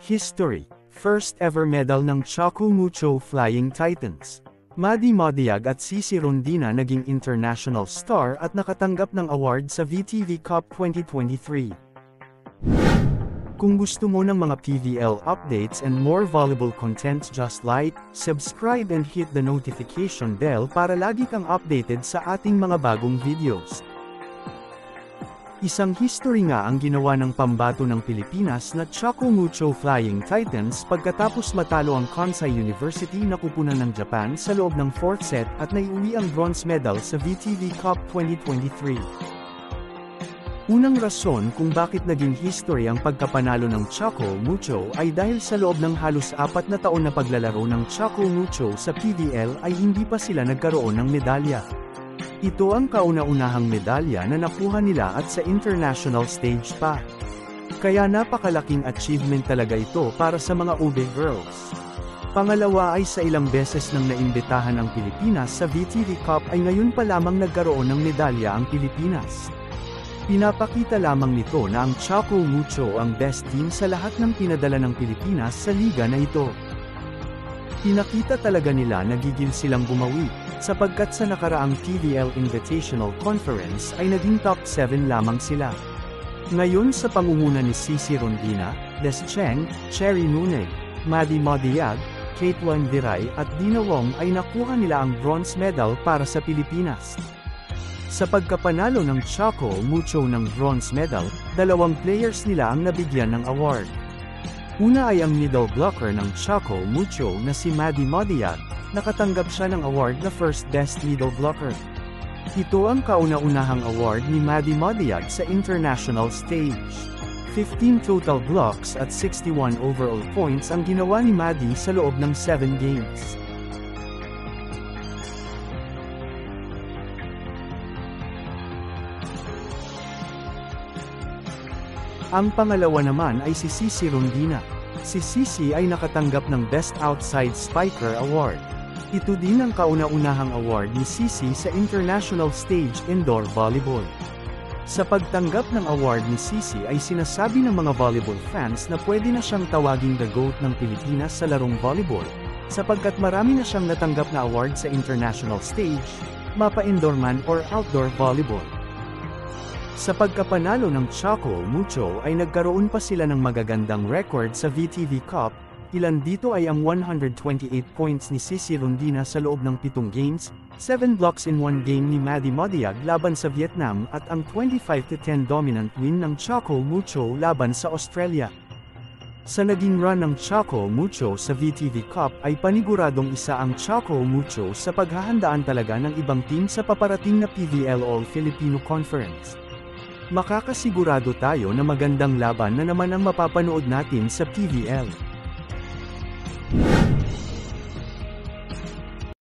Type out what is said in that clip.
History. First ever medal ng Choco Mucho Flying Titans. Maddie Modiag at Cici Rondina naging international star at nakatanggap ng award sa VTV Cup 2023. Kung gusto mo ng mga PVL updates and more volleyball content, just like, subscribe and hit the notification bell para lagi kang updated sa ating mga bagong videos. Isang history nga ang ginawa ng pambato ng Pilipinas na Choco Mucho Flying Titans pagkatapos matalo ang Kansai University na kupunan ng Japan sa loob ng 4th set at naiuwi ang bronze medal sa VTV Cup 2023. Unang rason kung bakit naging history ang pagkapanalo ng Choco Mucho ay dahil sa loob ng halos 4 na taon na paglalaro ng Choco Mucho sa PVL ay hindi pa sila nagkaroon ng medalya. Ito ang kauna-unahang medalya na nakuha nila at sa international stage pa. Kaya napakalaking achievement talaga ito para sa mga Ube girls. Pangalawa ay sa ilang beses nang naimbitahan ang Pilipinas sa VTV Cup ay ngayon pa lamang nagkaroon ng medalya ang Pilipinas. Pinapakita lamang nito na ang Choco Mucho ang best team sa lahat ng pinadala ng Pilipinas sa liga na ito. Pinakita talaga nila na gigil silang bumawi, sapagkat sa nakaraang PVL Invitational Conference ay naging top 7 lamang sila. Ngayon sa pangunguna ni Cici Rondina, Des Cheng, Cherry Nuneg, Maddie Modiag, Caitlin Viray at Dina Wong ay nakuha nila ang bronze medal para sa Pilipinas. Sa pagkapanalo ng Choco Mucho ng bronze medal, 2 players nila ang nabigyan ng award. Una ay ang middle blocker ng Choco Mucho na si Maddie Modiag, nakatanggap siya ng award na First Best Middle Blocker. Ito ang kauna-unahang award ni Maddie Modiag sa international stage. 15 total blocks at 61 overall points ang ginawa ni Maddie sa loob ng 7 games. Ang pangalawa naman ay si Cici Rondina. Si Cici ay nakatanggap ng Best Outside Spiker Award. Ito din ang kauna-unahang award ni Cici sa international stage indoor volleyball. Sa pagtanggap ng award ni Cici ay sinasabi ng mga volleyball fans na pwede na siyang tawaging the GOAT ng Pilipinas sa larong volleyball, sapagkat marami na siyang natanggap na award sa international stage, mapa-indoor man or outdoor volleyball. Sa pagkapanalo ng Choco Mucho ay nagkaroon pa sila ng magagandang record sa VTV Cup, ilan dito ay ang 128 points ni Cici Rondina sa loob ng 7 games, 7 blocks in 1 game ni Maddie Modiag laban sa Vietnam at ang 25-10 dominant win ng Choco Mucho laban sa Australia. Sa naging run ng Choco Mucho sa VTV Cup ay paniguradong isa ang Choco Mucho sa paghahandaan talaga ng ibang team sa paparating na PVL All-Filipino Conference. Makakasigurado tayo na magandang laban na naman ang mapapanood natin sa PVL.